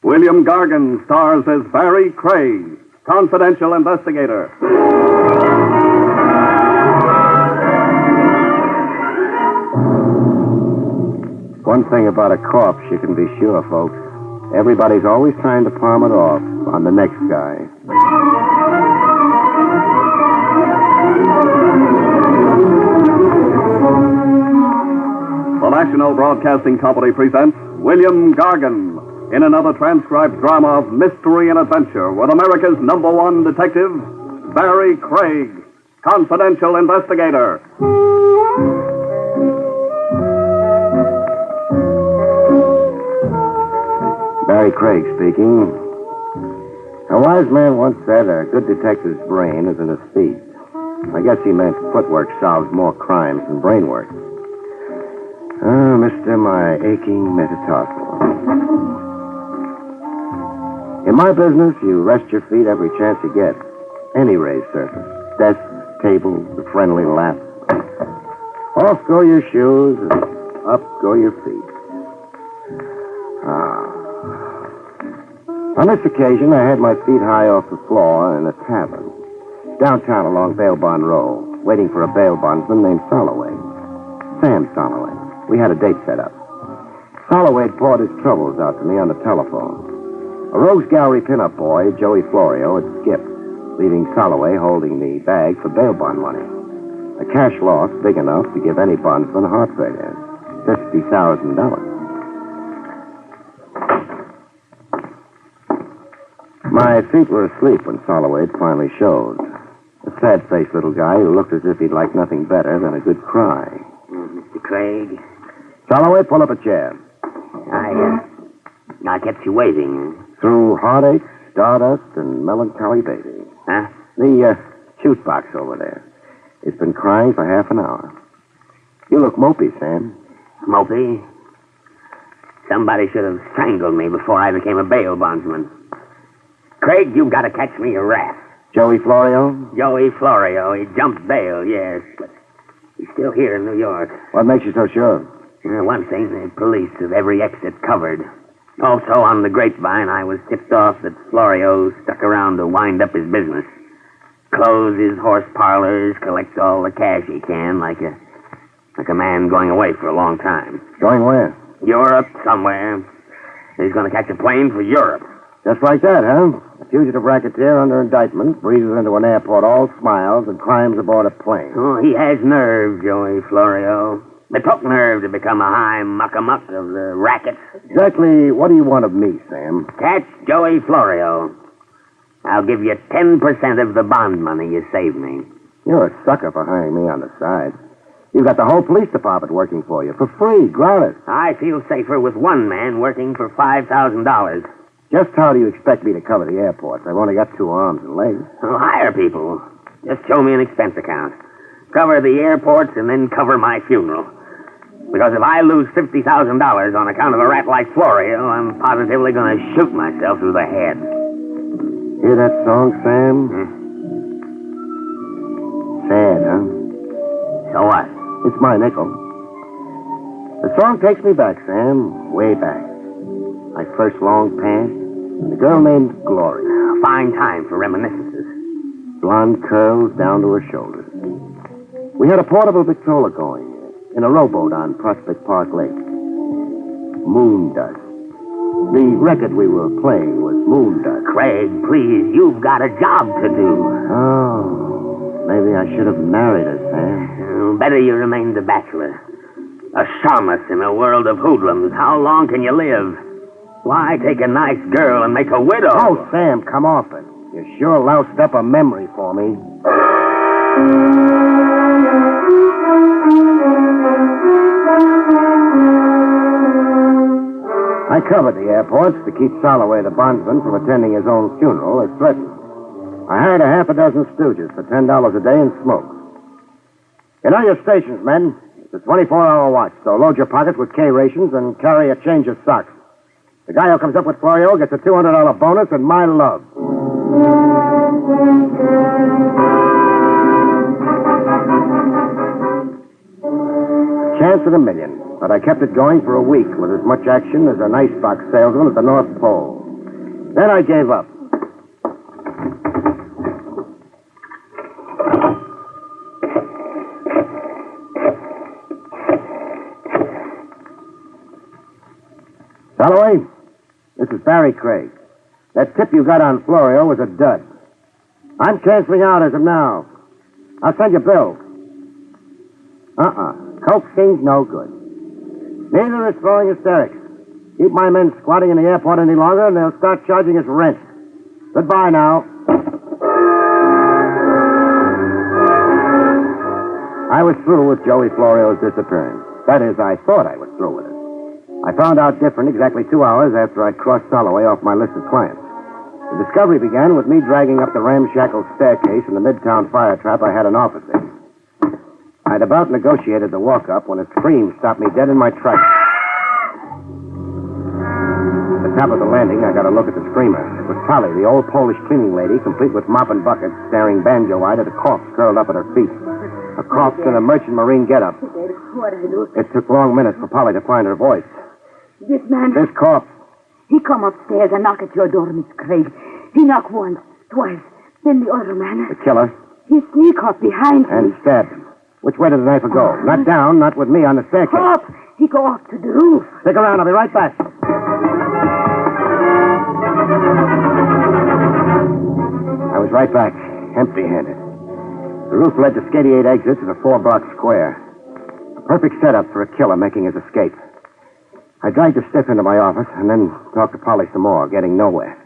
William Gargan stars as Barrie Craig, confidential investigator. One thing about a corpse you can be sure, folks. Everybody's always trying to palm it off on the next guy. The National Broadcasting Company presents William Gargan in another transcribed drama of mystery and adventure with America's #1 detective, Barrie Craig, confidential investigator. Barrie Craig speaking. A wise man once said a good detective's brain is in his feet. I guess he meant footwork solves more crimes than brain work. Oh, mister, my aching metatarsal. In my business, you rest your feet every chance you get. Any raised surface. Desks, tables, a friendly lap. Off go your shoes, and up go your feet. On this occasion, I had my feet high off the floor in a tavern, downtown along Bail Bond Row, waiting for a bail bondsman named Soloway. Sam Soloway. We had a date set up. Soloway had poured his troubles out to me on the telephone. A Rose Gallery pinup boy, Joey Florio, had skipped, leaving Soloway holding the bag for bail bond money. A cash loss big enough to give any bondsman a heart failure. $50,000. My feet were asleep when Soloway finally showed. A sad-faced little guy who looked as if he'd like nothing better than a good cry. Mr. Craig? Soloway, pull up a chair. I kept you waiting. Through heartache, stardust, and melancholy baby. Huh? The juice box over there. It's been crying for half an hour. You look mopey, Sam. Mopey? Somebody should have strangled me before I became a bail bondsman. Craig, you've got to catch me a rat. Joey Florio? Joey Florio. He jumped bail, yes, but he's still here in New York. What makes you so sure? One thing, the police have every exit covered. Also, on the grapevine, I was tipped off that Florio stuck around to wind up his business. Close his horse parlors, collect all the cash he can, like a man going away for a long time. Going where? Europe, somewhere. He's going to catch a plane for Europe. Just like that, huh? A fugitive racketeer under indictment breezes into an airport all smiles and climbs aboard a plane. Oh, he has nerve, Joey Florio. It took nerve to become a high muck-a-muck of the rackets. Exactly what do you want of me, Sam? Catch Joey Florio. I'll give you 10% of the bond money you saved me. You're a sucker for hiring me on the side. You've got the whole police department working for you, for free, gratis. I feel safer with one man working for $5,000. Just how do you expect me to cover the airports? I've only got 2 arms and legs. I'll hire people. Just show me an expense account. Cover the airports and then cover my funeral. Because if I lose $50,000 on account of a rat like Florio, I'm positively going to shoot myself through the head. Hear that song, Sam? Sad, huh? So what? It's my nickel. The song takes me back, Sam, way back. My first long past, and the girl named Glory. Fine time for reminiscences. Blonde curls down to her shoulders. We had a portable Victrola going in a rowboat on Prospect Park Lake. Moon Dust. The record we were playing was Moon Dust. Craig, please, you've got a job to do. Oh, maybe I should have married her, Sam. Better you remained a bachelor. A shamus in a world of hoodlums. How long can you live? Why take a nice girl and make a widow? Oh, Sam, come off it. You sure loused up a memory for me. I covered the airports to keep Soloway, the bondsman, from attending his own funeral as threatened. I hired a half a dozen stooges for $10 a day and smoke. You know your stations, men. It's a 24-hour watch, so load your pockets with K rations and carry a change of socks. The guy who comes up with Florio gets a $200 bonus and my love. Chance in a million, but I kept it going for a week with as much action as an icebox salesman at the North Pole. Then I gave up. Holloway, this is Barrie Craig. That tip you got on Florio was a dud. I'm canceling out as of now. I'll send you a bill. Coaxing's no good. Neither is throwing hysterics. Keep my men squatting in the airport any longer, and they'll start charging us rent. Goodbye now. I was through with Joey Florio's disappearance. That is, I thought I was through with it. I found out different exactly 2 hours after I'd crossed Holloway off my list of clients. The discovery began with me dragging up the ramshackle staircase in the Midtown fire trap I had an office in. I'd about negotiated the walk-up when a scream stopped me dead in my tracks. At the top of the landing, I got a look at the screamer. It was Polly, the old Polish cleaning lady, complete with mop and bucket, staring banjo-eyed at a corpse curled up at her feet. A corpse in a merchant marine getup. What I do? It took long minutes for Polly to find her voice. This man... This corpse. He come upstairs and knock at your door, Miss Craig. He knock once, twice. Then the other man... The killer. He sneak up behind And me. stabbed him. Which way did the knife go? Not down, not with me on the staircase. Up! He go up to the roof. Stick around, I'll be right back. I was right back, empty-handed. The roof led to 88 exits in a 4-block square. A perfect setup for a killer making his escape. I dragged the stiff into my office and then talked to Polly some more, getting nowhere.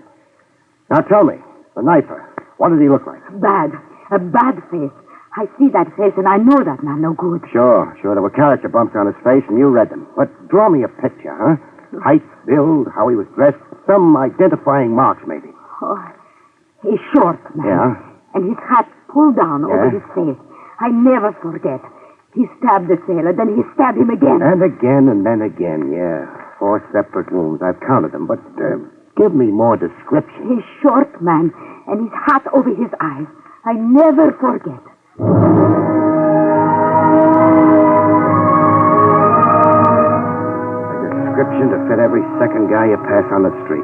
Now tell me, the knifer, what did he look like? Bad. A bad face. I see that face and I know that man no good. Sure. There were character bumps on his face and you read them. But draw me a picture, huh? Height, build, how he was dressed, some identifying marks maybe. Oh, he's short, man. Yeah? And his hat pulled down over his face. I never forget. He stabbed the sailor, then he stabbed him again. And again, and then again, yeah. 4 separate wounds. I've counted them, but give me more description. He's short, man, and his hat over his eyes. I never forget. A description to fit every second guy you pass on the street.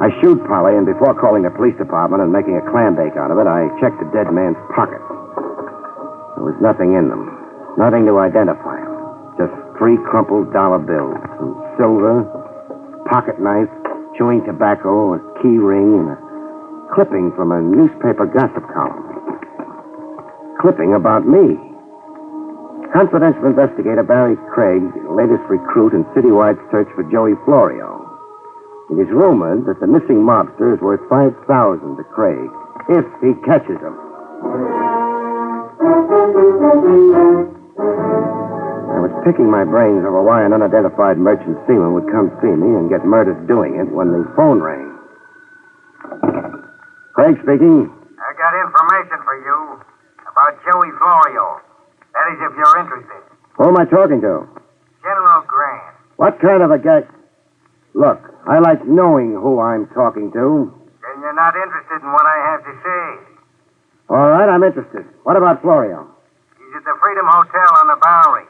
I shoot Polly, and before calling the police department and making a clam bake out of it, I checked the dead man's pockets. There was nothing in them. Nothing to identify him. Just 3 crumpled dollar bills, some silver, pocket knife, chewing tobacco, a key ring, and a clipping from a newspaper gossip column. Clipping about me. Confidential investigator Barrie Craig, latest recruit in citywide search for Joey Florio. It is rumored that the missing mobster is worth $5,000 to Craig, if he catches him. I was picking my brains over why an unidentified merchant seaman would come see me and get murdered doing it when the phone rang. Craig speaking. I got information for you about Joey Florio. That is, if you're interested. Who am I talking to? General Grant. What kind of a guy? Look, I like knowing who I'm talking to. Then you're not interested in what I have to say. All right, I'm interested. What about Florio? He's at the Freedom Hotel on the Bowery.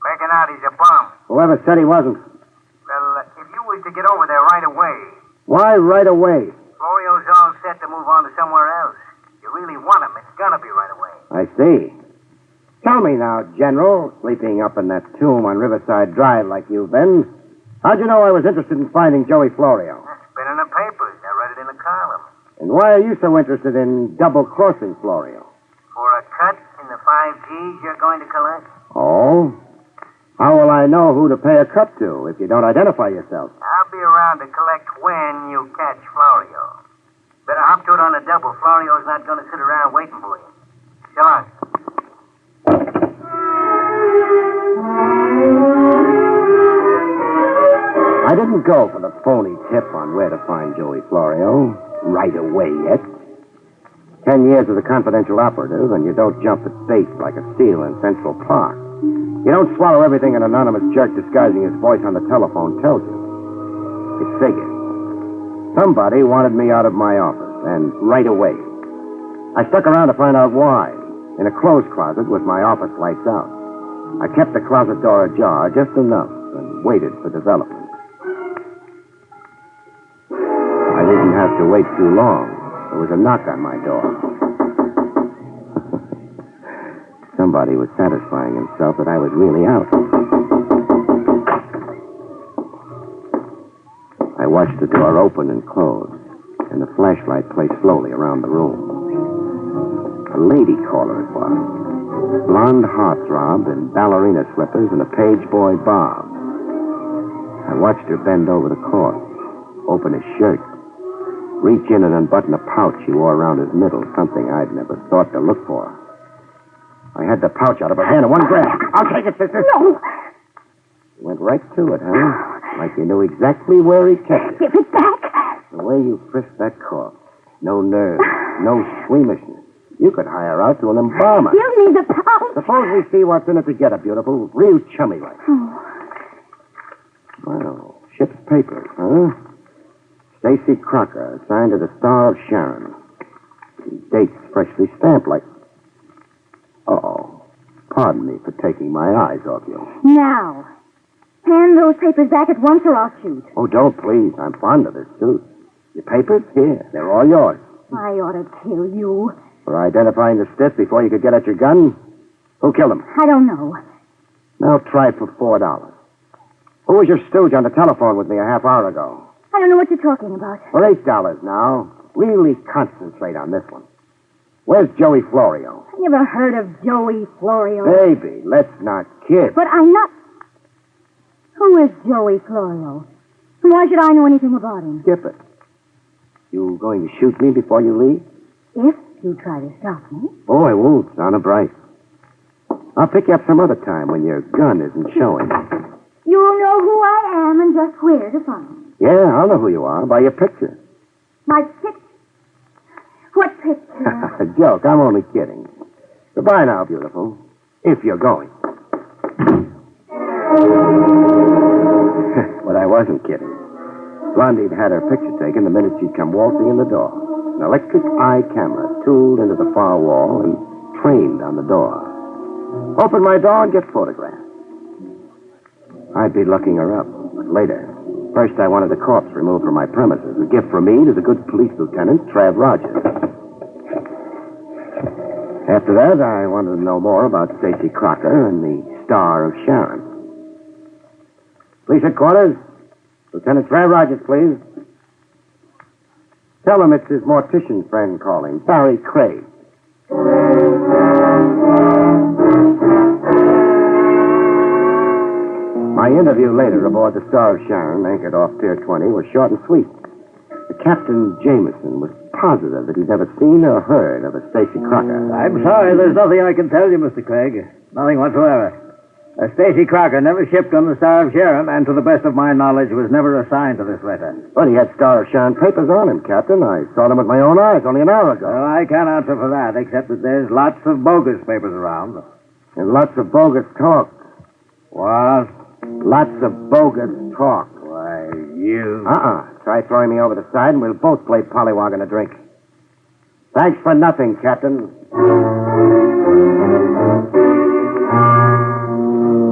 Making out he's a bum. Whoever said he wasn't. Well, if you was to get over there right away, Why right away? Florio's all set to move on to somewhere else. You really want him, it's gonna be right away. I see. Tell me now, General, sleeping up in that tomb on Riverside Drive like you've been, how'd you know I was interested in finding Joey Florio? It's been in the papers. I read it in the column. And why are you so interested in double-crossing Florio? For a cut in the 5 Gs you're going to collect? Oh? How will I know who to pay a cut to if you don't identify yourself? I'll be around to collect when you catch Florio. Better hop to it on a double. Florio's not going to sit around waiting for you. So long. I didn't go for the phony tip on where to find Joey Florio right away yet. 10 years as a confidential operative, and you don't jump at bait like a seal in Central Park. You don't swallow everything an anonymous jerk disguising his voice on the telephone tells you. It figured. Somebody wanted me out of my office, and right away. I stuck around to find out why. In a clothes closet with my office lights out. I kept the closet door ajar just enough and waited for development. I didn't have to wait too long. There was a knock on my door. Somebody was satisfying himself that I was really out. I watched the door open and close, and the flashlight play slowly around the room. A lady caller it was. Blonde heartthrob in ballerina slippers and a page boy bob. I watched her bend over the corpse, open his shirt, reach in and unbutton a pouch he wore around his middle, something I'd never thought to look for. I had the pouch out of her hand in one grab. I'll take it, sister. No. You went right to it, huh? Like you knew exactly where he kept it. Give it back. The way you frisked that corpse. No nerve, no squeamishness. You could hire out to an embalmer. Give me the pouch. Suppose we see what's in it together, beautiful. Real chummy like. Well, ship's papers, huh? Stacy Crocker, signed to the Star of Sharon. Dates freshly stamped like... Uh-oh. Pardon me for taking my eyes off you. Now, hand those papers back at once or I'll shoot. Oh, don't, please. I'm fond of this suit. Your papers? Here. They're all yours. I ought to kill you. For identifying the stiff before you could get at your gun? Who killed him? I don't know. Now try for $4. Who was your stooge on the telephone with me a half hour ago? I don't know what you're talking about. For $8 now. Really concentrate on this one. Where's Joey Florio? I never heard of Joey Florio. Baby, let's not kid. But I'm not... Who is Joey Florio? And why should I know anything about him? Skip it. You going to shoot me before you leave? If you try to stop me. Oh, I won't. Honor bright. I'll pick you up some other time when your gun isn't showing. You'll know who I am and just where to find me. Yeah, I'll know who you are by your picture. My picture? What picture? A joke. I'm only kidding. Goodbye now, beautiful. If you're going. But I wasn't kidding. Blondie'd had her picture taken the minute she'd come waltzing in the door. An electric eye camera tooled into the far wall and trained on the door. Open my door and get photographed. I'd be looking her up, but later. First, I wanted the corpse removed from my premises. A gift from me to the good police lieutenant, Trav Rogers. After that, I wanted to know more about Stacy Crocker and the Star of Sharon. Police headquarters. Lieutenant Trav Rogers, please. Tell him it's his mortician friend calling, Barrie Craig. My interview later aboard the Star of Sharon, anchored off Pier 20, was short and sweet. The Captain Jameson was positive that he'd never seen or heard of a Stacy Crocker. I'm sorry, there's nothing I can tell you, Mr. Craig. Nothing whatsoever. Stacy Crocker never shipped on the Star of Sharon, and to the best of my knowledge, was never assigned to this letter. But he had Star of Sharon papers on him, Captain. I saw them with my own eyes only an hour ago. Well, I can't answer for that, except that there's lots of bogus papers around. And lots of bogus talk. What? Lots of bogus talk. Why, you... Try throwing me over the side and we'll both play pollywog in a drink. Thanks for nothing, Captain.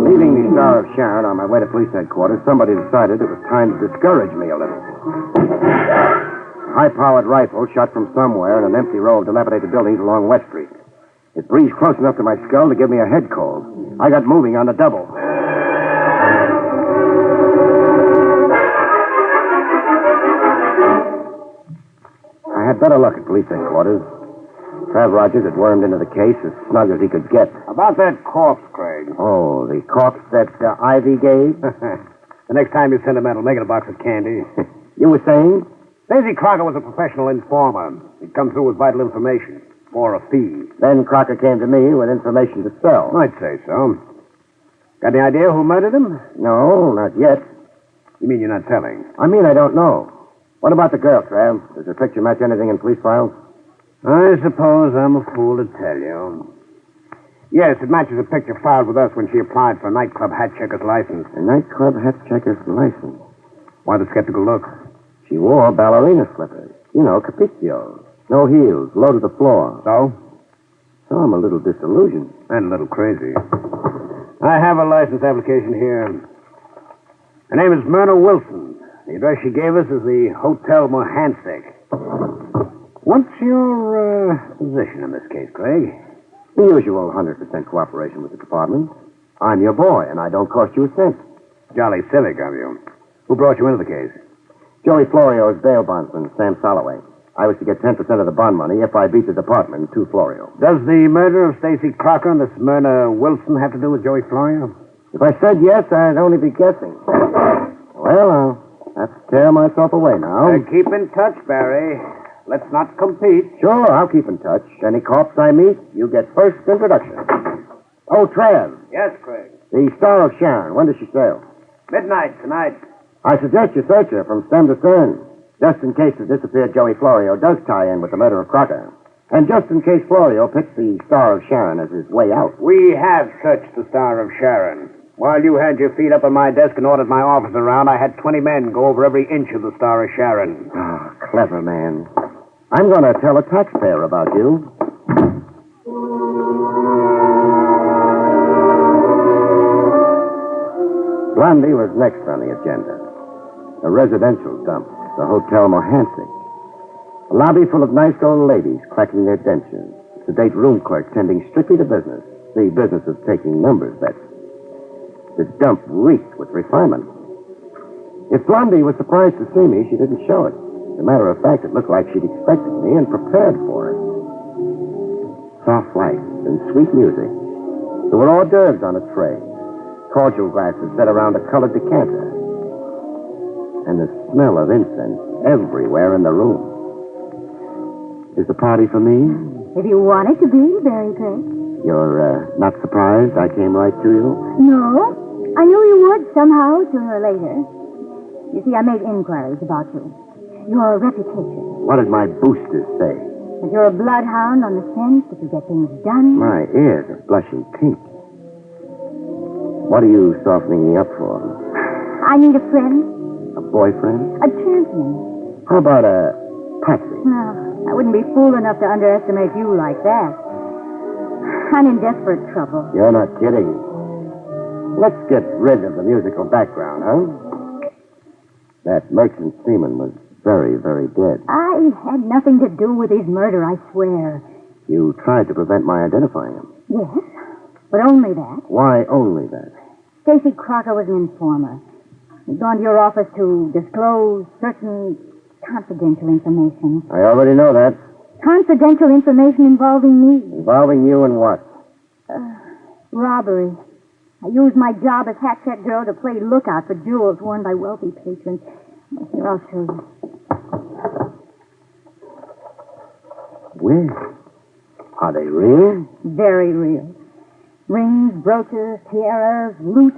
Leaving the Star of Sharon on my way to police headquarters, somebody decided it was time to discourage me a little. A high-powered rifle shot from somewhere in an empty row of dilapidated buildings along West Street. It breezed close enough to my skull to give me a head cold. I got moving on the double. I had better look at police headquarters. Trav Rogers had wormed into the case as snug as he could get. About that corpse, Craig. Oh, the corpse that Ivy gave? The next time you send a man, I'll make it a box of candy. You were saying? Stacy Crocker was a professional informer. He'd come through with vital information for a fee. Then Crocker came to me with information to sell. I'd say so. Got any idea who murdered him? No, not yet. You mean you're not telling? I mean, I don't know. What about the girl, Trav? Does her picture match anything in police files? I suppose I'm a fool to tell you. Yes, it matches a picture filed with us when she applied for a nightclub hat checker's license. A nightclub hat checker's license? Why the skeptical look? She wore ballerina slippers. You know, capriccios. No heels, low to the floor. So? So I'm a little disillusioned. And a little crazy. I have a license application here. Her name is Myrna Wilson. The address she gave us is the Hotel Mohansek. What's your position in this case, Craig? The usual 100% cooperation with the department. I'm your boy, and I don't cost you a cent. Jolly civic of you. Who brought you into the case? Joey Florio's bail bondsman, Sam Soloway. I was to get 10% of the bond money if I beat the department to Florio. Does the murder of Stacy Crocker and the Smyrna Wilson have to do with Joey Florio? If I said yes, I'd only be guessing. Well, I'll have to tear myself away now. Keep in touch, Barry. Let's not compete. Sure, I'll keep in touch. Any corpse I meet, you get first introduction. Oh, Trav. Yes, Craig. The Star of Sharon. When does she sail? Midnight tonight. I suggest you search her from stem to stern, just in case the disappeared Joey Florio does tie in with the murder of Crocker. And just in case Florio picks the Star of Sharon as his way out. We have searched the Star of Sharon. While you had your feet up on my desk and ordered my office around, I had 20 men go over every inch of the Star of Sharon. Ah, clever man. I'm going to tell a taxpayer about you. Blondie was next on the agenda. A residential dump, the Hotel Mohansick. A lobby full of nice old ladies clacking their dentures. A sedate room clerk tending strictly to business, the business of taking numbers bets. The dump reeked with refinement. If Blondie was surprised to see me, she didn't show it. As a matter of fact, it looked like she'd expected me and prepared for it. Soft lights and sweet music. There were hors d'oeuvres on a tray. Cordial glasses set around a colored decanter. And the smell of incense everywhere in the room. Is the party for me? If you want it to be, Barrie Craig. You're not surprised I came right to you? No. I knew you would somehow, sooner or later. You see, I made inquiries about you. Your reputation. What did my boosters say? That you're a bloodhound on the scent, that you get things done. My ears are blushing pink. What are you softening me up for? I need a friend. A boyfriend? A champion. How about a patsy? No, I wouldn't be fool enough to underestimate you like that. I'm in desperate trouble. You're not kidding. Let's get rid of the musical background, huh? That merchant seaman was very, very dead. I had nothing to do with his murder, I swear. You tried to prevent my identifying him. Yes, but only that. Why only that? Stacy Crocker was an informer. He'd gone to your office to disclose certain confidential information. I already know that. Confidential information involving me. Involving you in what? Robbery. I used my job as hat set girl to play lookout for jewels worn by wealthy patrons. Here, I'll show you. Where? Are they real? Very real. Rings, brooches, tiaras, loot.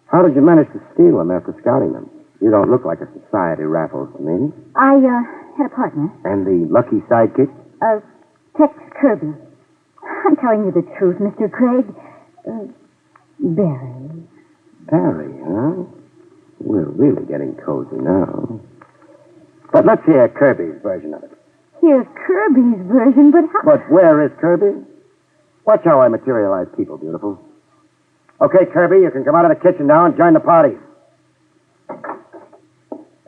How did you manage to steal them after scouting them? You don't look like a society raffle to me. I had a partner. And the lucky sidekick? Tex Kirby. I'm telling you the truth, Mr. Craig. Barry. Barry, huh? We're really getting cozy now. But let's hear Kirby's version of it. Here's Kirby's version, but how... But where is Kirby? Watch how I materialize people, beautiful. Okay, Kirby, you can come out of the kitchen now and join the party.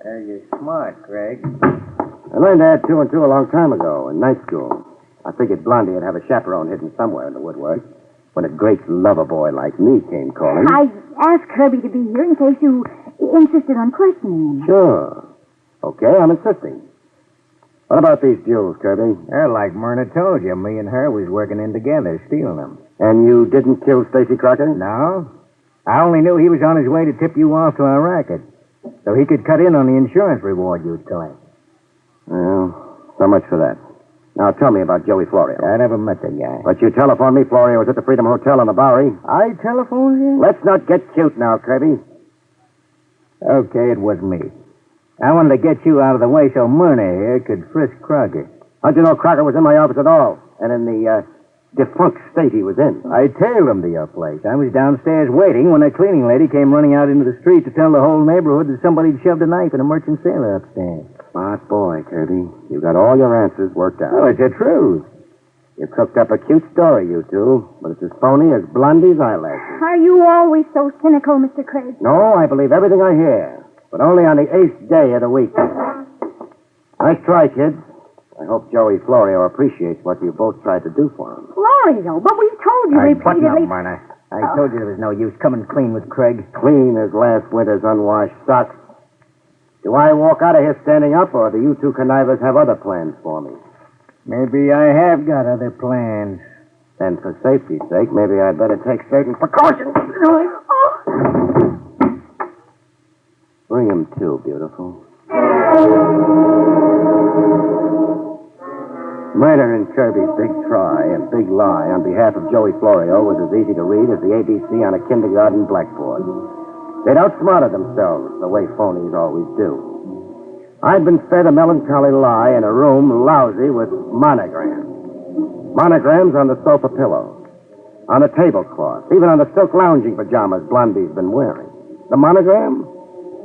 You're smart, Craig. I learned to add 2 and 2 a long time ago in night school. I figured Blondie would have a chaperone hidden somewhere in the woodwork when a great lover boy like me came calling. I asked Kirby to be here in case you insisted on questioning him. Sure. Okay, I'm insisting. What about these jewels, Kirby? Well, like Myrna told you, me and her was working in together, stealing them. And you didn't kill Stacy Crocker? No. I only knew he was on his way to tip you off to our racket, so he could cut in on the insurance reward you'd collect. Well, so much for that. Now tell me about Joey Florio. I never met the guy. But you telephoned me Florio was at the Freedom Hotel on the Bowery. I telephoned you? Let's not get cute now, Kirby. Okay, it was me. I wanted to get you out of the way so Myrna here could frisk Crocker. How'd you know Crocker was in my office at all? And in the defunct state he was in? I tailed him to your place. I was downstairs waiting when a cleaning lady came running out into the street to tell the whole neighborhood that somebody'd shoved a knife in a merchant sailor upstairs. Smart boy, Kirby. You got all your answers worked out. Oh, it's the truth. You cooked up a cute story, you two, but it's as phony as Blondie's eyelashes. Are you always so cynical, Mr. Craig? No, I believe everything I hear, but only on the 8th day of the week. Nice try, kids. I hope Joey Florio appreciates what you both tried to do for him. Florio, but we've told you Button up, repeatedly. Marna. I told you there was no use coming clean with Craig. Clean as last winter's unwashed socks. Do I walk out of here standing up, or do you two connivers have other plans for me? Maybe I have got other plans. Then for safety's sake, maybe I'd better take certain precautions. Bring him to, beautiful. Murder in Kirby's big try and big lie on behalf of Joey Florio was as easy to read as the ABC on a kindergarten blackboard. They'd outsmarted themselves the way phonies always do. I'd been fed a melancholy lie in a room lousy with monograms. Monograms on the sofa pillow, on the tablecloth, even on the silk lounging pajamas Blondie's been wearing. The monogram?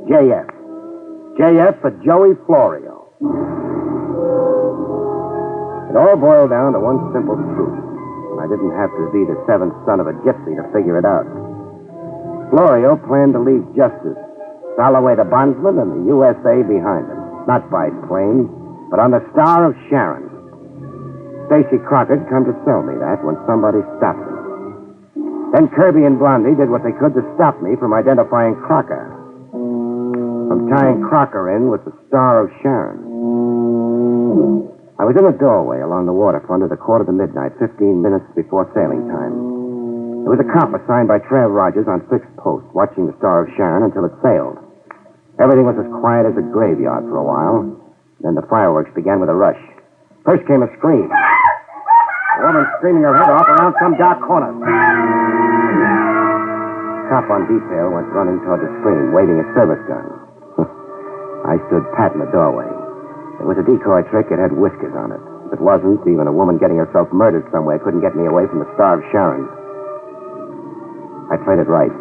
JF. JF for Joey Florio. It all boiled down to one simple truth. I didn't have to be the seventh son of a gypsy to figure it out. Florio planned to leave justice, Salloway the bondsman, and the USA behind him. Not by plane, but on the Star of Sharon. Stacy Crockett come to tell me that when somebody stopped him. Then Kirby and Blondie did what they could to stop me from identifying Crocker. From tying Crocker in with the Star of Sharon. I was in a doorway along the waterfront at 1:45, 15 minutes before sailing time. There was a cop assigned by Trev Rogers on fixed post, watching the Star of Sharon until it sailed. Everything was as quiet as a graveyard for a while. Then the fireworks began with a rush. First came a scream. A woman screaming her head off around some dark corner. Cop on detail went running toward the screen, waving a service gun. I stood pat in the doorway. It was a decoy trick. It had whiskers on it. If it wasn't, even a woman getting herself murdered somewhere couldn't get me away from the Star of Sharon. I played it right.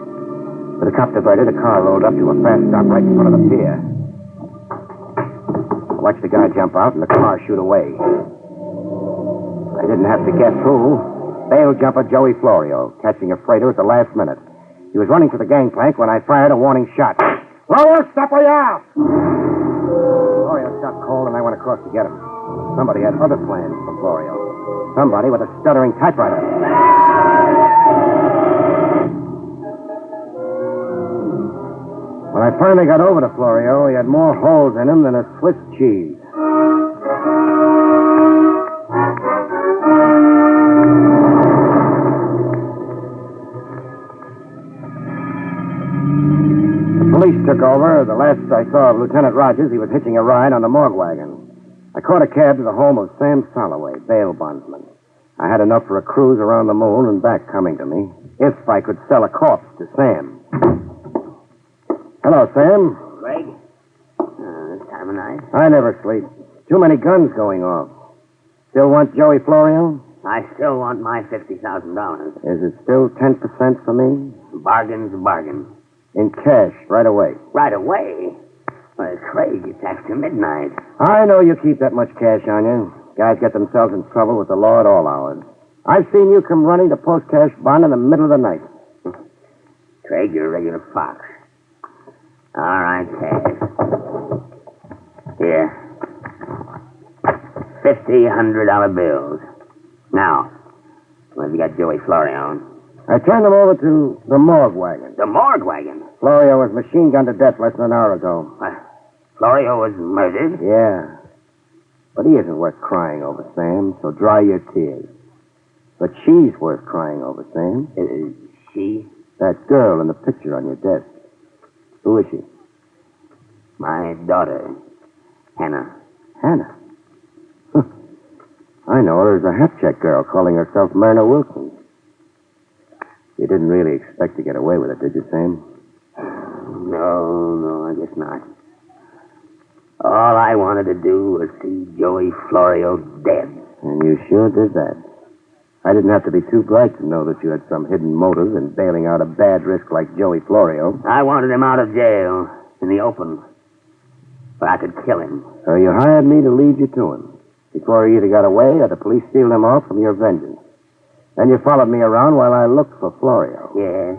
With the cop diverted, a car rolled up to a fast stop right in front of the pier. I watched the guy jump out and the car shoot away. I didn't have to guess who. Bail jumper Joey Florio, catching a freighter at the last minute. He was running for the gangplank when I fired a warning shot. Florio, stop where you are! Florio stopped cold and I went across to get him. Somebody had other plans for Florio. Somebody with a stuttering typewriter. When I finally got over to Florio, he had more holes in him than a Swiss cheese. The police took over. The last I saw of Lieutenant Rogers, he was hitching a ride on the morgue wagon. I caught a cab to the home of Sam Salloway, bail bondsman. I had enough for a cruise around the moon and back coming to me, if I could sell a corpse to Sam. Hello, Sam. Craig? This time of night? I never sleep. Too many guns going off. Still want Joey Florio? I still want my $50,000. Is it still 10% for me? Bargain's a bargain. In cash, right away. Right away? Well, Craig, it's after midnight. I know you keep that much cash on you. Guys get themselves in trouble with the law at all hours. I've seen you come running to post cash bond in the middle of the night. Craig, you're a regular fox. All right, cash. Here. $50 bills. Now, where have you got Joey Florio? I turned him over to the morgue wagon. The morgue wagon? Florio was machine gunned to death less than an hour ago. Florio was murdered? Yeah. But he isn't worth crying over, Sam, so dry your tears. But she's worth crying over, Sam. She? That girl in the picture on your desk. Who is she? My daughter, Hannah. Hannah? I know her as a hat check girl calling herself Myrna Wilson. You didn't really expect to get away with it, did you, Sam? No, I guess not. All I wanted to do was see Joey Florio dead. And you sure did that. I didn't have to be too bright to know that you had some hidden motive in bailing out a bad risk like Joey Florio. I wanted him out of jail, in the open, where I could kill him. So you hired me to lead you to him, before he either got away or the police sealed him off from your vengeance. Then you followed me around while I looked for Florio. Yes.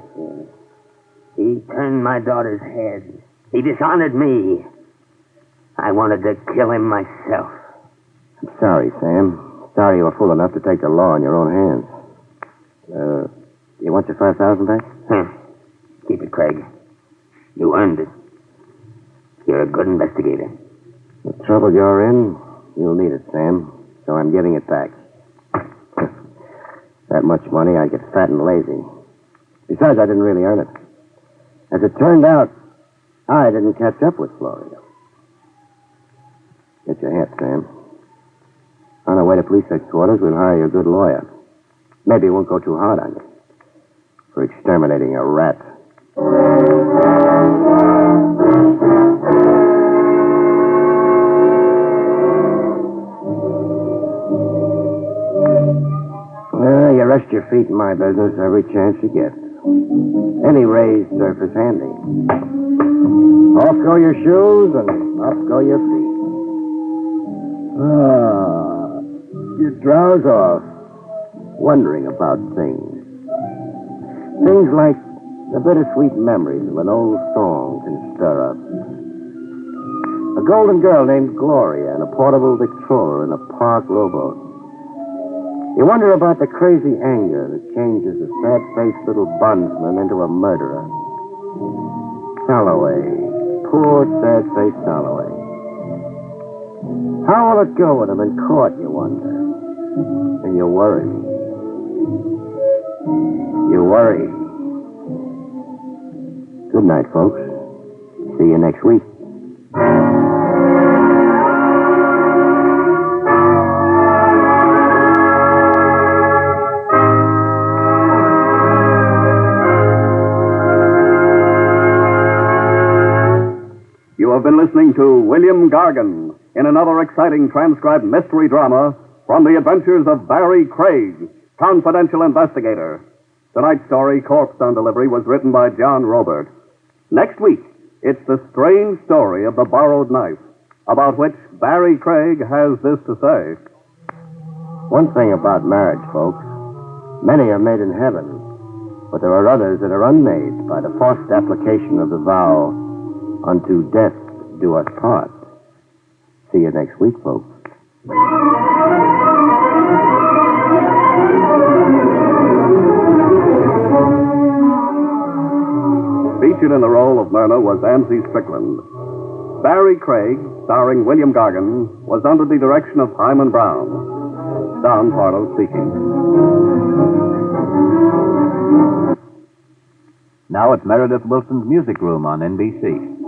He turned my daughter's head. He dishonored me. I wanted to kill him myself. I'm sorry, Sam. Sorry you were fool enough to take the law in your own hands. You want your $5,000 back? Keep it, Craig. You earned it. You're a good investigator. The trouble you're in, you'll need it, Sam. So I'm giving it back. That much money, I'd get fat and lazy. Besides, I didn't really earn it. As it turned out, I didn't catch up with Florio. Get your hat, Sam. On our way to police headquarters, we'll hire you a good lawyer. Maybe it won't go too hard on you for exterminating a rat. You rest your feet in my business every chance you get. Any raised surface handy. Off go your shoes and up go your feet. You drowse off, wondering about things. Things like the bittersweet memories of an old song can stir up. A golden girl named Gloria and a portable Victrola in a park rowboat. You wonder about the crazy anger that changes a sad-faced little bondsman into a murderer. Holloway. Poor, sad-faced Holloway. How will it go with him in court, you wonder? And you worry. You worry. Good night, folks. See you next week. You have been listening to William Gargan in another exciting transcribed mystery drama from the adventures of Barrie Craig, Confidential Investigator. Tonight's story, Corpse on Delivery, was written by John Robert. Next week, it's the strange story of the borrowed knife, about which Barrie Craig has this to say. One thing about marriage, folks, many are made in heaven, but there are others that are unmade by the forced application of the vow, unto death do us part. See you next week, folks. Featured in the role of Myrna was Ansie Strickland. Barrie Craig, starring William Gargan, was under the direction of Hyman Brown. Don Pardo speaking. Now it's Meredith Wilson's Music Room on NBC.